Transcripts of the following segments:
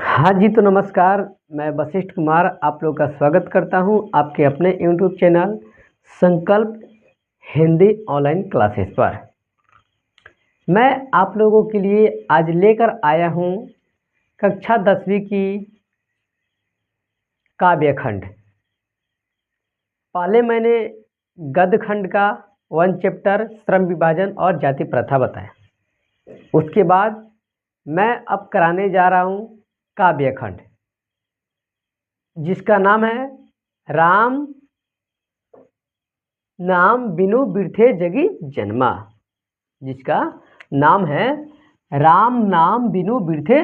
हाँ जी, तो नमस्कार। मैं वशिष्ठ कुमार आप लोग का स्वागत करता हूँ आपके अपने यूट्यूब चैनल संकल्प हिंदी ऑनलाइन क्लासेस पर। मैं आप लोगों के लिए आज लेकर आया हूँ कक्षा 10वीं की काव्य खंड। पहले मैंने गद्य खंड का 1 चैप्टर श्रम विभाजन और जाति प्रथा बताया। उसके बाद मैं अब कराने जा रहा हूँ काव्य खंड, जिसका नाम है राम नाम बिनु बिरथे जगी जन्मा। जिसका नाम है राम नाम बिनु बिरथे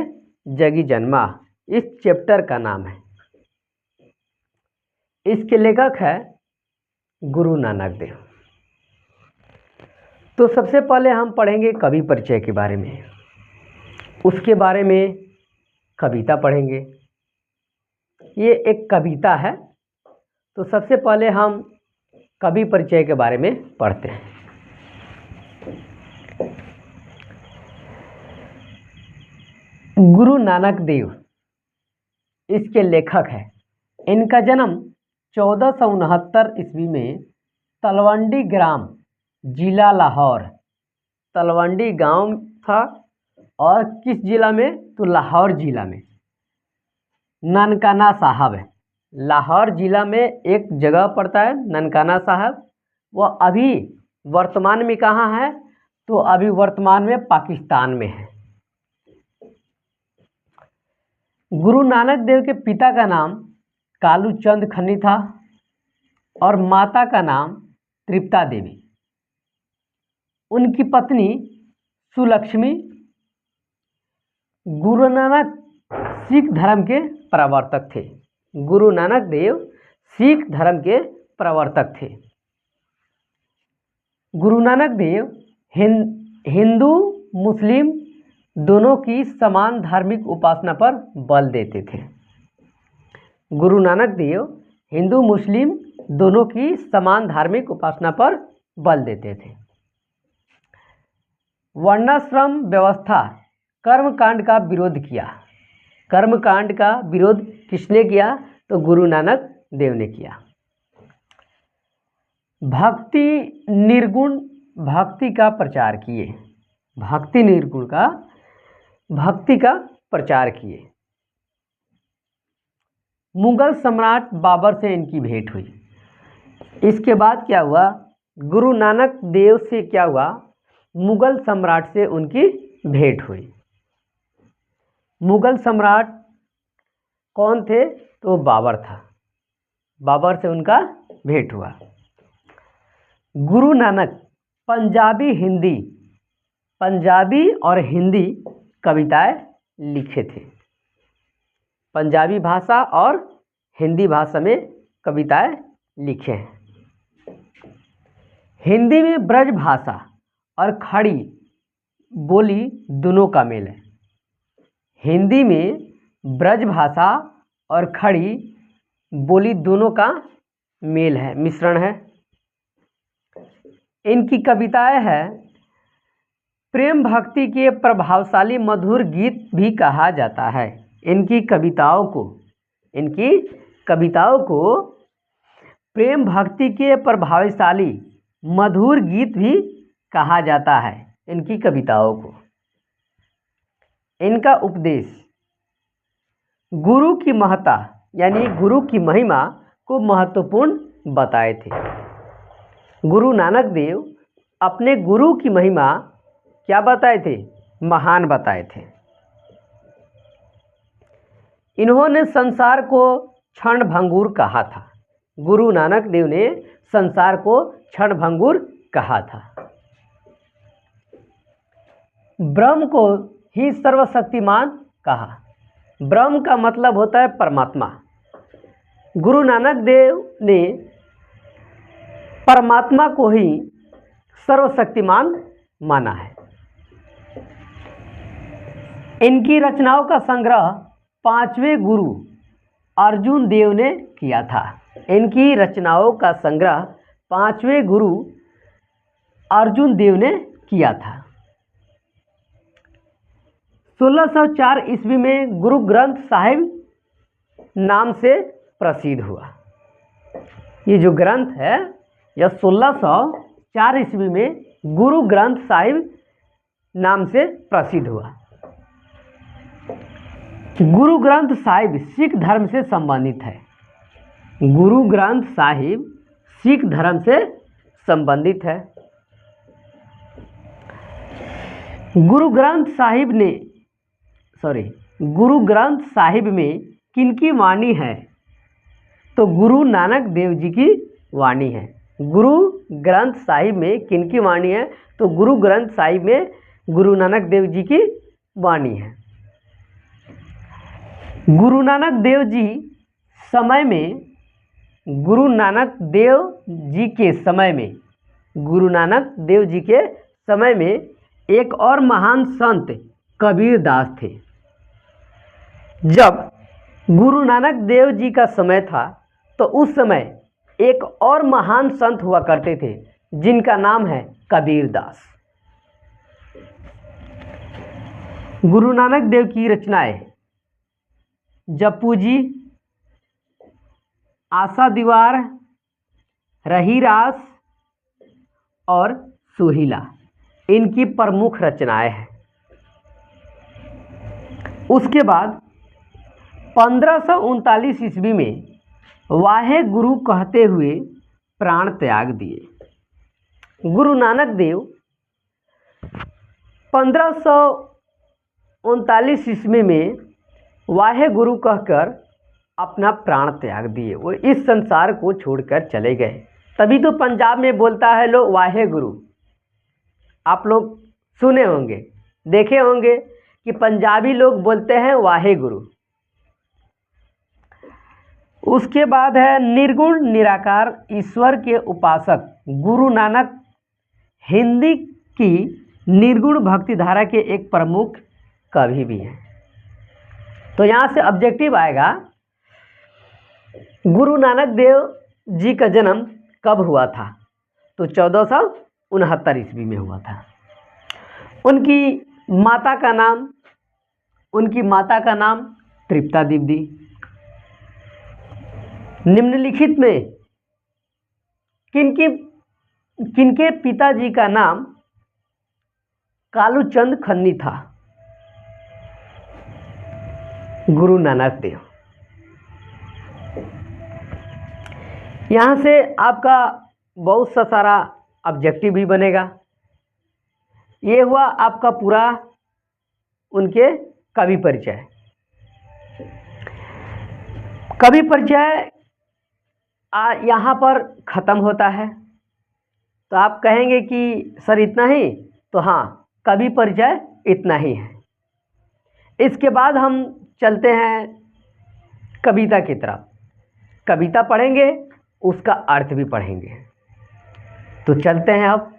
जगी जन्मा। इस चैप्टर का नाम है। इसके लेखक है गुरु नानक देव। तो सबसे पहले हम पढ़ेंगे कवि परिचय के बारे में, उसके बारे में कविता पढ़ेंगे। ये एक कविता है, तो सबसे पहले हम कवि परिचय के बारे में पढ़ते हैं। गुरु नानक देव इसके लेखक है। इनका जन्म 1469 ईस्वी में तलवंडी ग्राम, जिला लाहौर, तलवंडी गांव था। और किस जिला में? तो लाहौर जिला में ननकाना साहब है। लाहौर जिला में एक जगह पड़ता है ननकाना साहब। वह अभी वर्तमान में कहाँ है? तो अभी वर्तमान में पाकिस्तान में है। गुरु नानक देव के पिता का नाम कालू चंद खन्नी था और माता का नाम तृप्ता देवी। उनकी पत्नी सुलक्ष्मी। गुरु नानक सिख धर्म के प्रवर्तक थे। गुरु नानक देव सिख धर्म के प्रवर्तक थे। गुरु नानक देव हिंदू मुस्लिम दोनों की समान धार्मिक उपासना पर बल देते थे। गुरु नानक देव हिंदू मुस्लिम दोनों की समान धार्मिक उपासना पर बल देते थे। वर्णाश्रम व्यवस्था कर्मकांड का विरोध किया। कर्मकांड का विरोध किसने किया? तो गुरु नानक देव ने किया। भक्ति निर्गुण भक्ति का प्रचार किए। भक्ति निर्गुण का भक्ति का प्रचार किए। मुगल सम्राट बाबर से इनकी भेंट हुई। इसके बाद क्या हुआ? गुरु नानक देव से क्या हुआ? मुगल सम्राट से उनकी भेंट हुई। मुगल सम्राट कौन थे? तो बाबर था। बाबर से उनका भेंट हुआ। गुरु नानक पंजाबी और हिंदी कविताएं लिखे थे। पंजाबी भाषा और हिंदी भाषा में कविताएं लिखे हैं। हिंदी में ब्रज भाषा और खड़ी बोली दोनों का मेल है। हिंदी में ब्रज भाषा और खड़ी बोली दोनों का मेल है, मिश्रण है। इनकी कविताएं है प्रेम भक्ति के प्रभावशाली मधुर गीत भी कहा जाता है। इनकी कविताओं को प्रेम भक्ति के प्रभावशाली मधुर गीत भी कहा जाता है। इनकी कविताओं को। इनका उपदेश गुरु की महत्ता यानी गुरु की महिमा को महत्वपूर्ण बताए थे। गुरु नानक देव अपने गुरु की महिमा क्या बताए थे? महान बताए थे। इन्होंने संसार को क्षणभंगुर कहा था। गुरु नानक देव ने संसार को क्षणभंगुर कहा था। ब्रह्म को ही सर्वशक्तिमान कहा। ब्रह्म का मतलब होता है परमात्मा। गुरु नानक देव ने परमात्मा को ही सर्वशक्तिमान माना है। इनकी रचनाओं का संग्रह 5वें गुरु अर्जुन देव ने किया था। इनकी रचनाओं का संग्रह 5वें गुरु अर्जुन देव ने किया था। 1604 ईस्वी में गुरु ग्रंथ साहिब नाम से प्रसिद्ध हुआ। ये जो ग्रंथ है यह 1604 ईस्वी में गुरु ग्रंथ साहिब नाम से प्रसिद्ध हुआ। गुरु ग्रंथ साहिब सिख धर्म से संबंधित है। गुरु ग्रंथ साहिब सिख धर्म से संबंधित है। गुरु ग्रंथ साहिब में किनकी वाणी है? तो गुरु नानक देव जी की वाणी है। गुरु ग्रंथ साहिब में किनकी वाणी है? तो गुरु ग्रंथ साहिब में गुरु नानक देव जी की वाणी है। गुरु नानक देव जी समय में गुरु नानक देव जी के समय में एक और महान संत कबीर दास थे। जब गुरु नानक देव जी का समय था तो उस समय एक और महान संत हुआ करते थे जिनका नाम है कबीर दास। गुरु नानक देव की रचनाएं जप्पू जी, आशा दीवार, रही रास और सुहीला इनकी प्रमुख रचनाएं हैं। उसके बाद 1539 ईस्वी में वाहे गुरु कहते हुए प्राण त्याग दिए। गुरु नानक देव 1539 ईस्वी में वाहे गुरु कहकर अपना प्राण त्याग दिए। वो इस संसार को छोड़कर चले गए। तभी तो पंजाब में बोलता है लोग वाहे गुरु। आप लोग सुने होंगे, देखे होंगे कि पंजाबी लोग बोलते हैं वाहे गुरु। उसके बाद है निर्गुण निराकार ईश्वर के उपासक गुरु नानक हिंदी की निर्गुण भक्ति धारा के एक प्रमुख कवि भी हैं। तो यहाँ से ऑब्जेक्टिव आएगा, गुरु नानक देव जी का जन्म कब हुआ था? तो 1469 ईस्वी में हुआ था। उनकी माता का नाम तृप्ता दीदी। निम्नलिखित में किनके पिताजी का नाम कालूचंद खन्नी था? गुरु नानक देव। यहाँ से आपका बहुत सा सारा ऑब्जेक्टिव भी बनेगा। ये हुआ आपका पूरा उनके कवि परिचय। कवि परिचय यहाँ पर ख़त्म होता है। तो आप कहेंगे कि सर इतना ही? तो हाँ, कवि परिचय इतना ही है। इसके बाद हम चलते हैं कविता की तरफ। कविता पढ़ेंगे, उसका अर्थ भी पढ़ेंगे। तो चलते हैं अब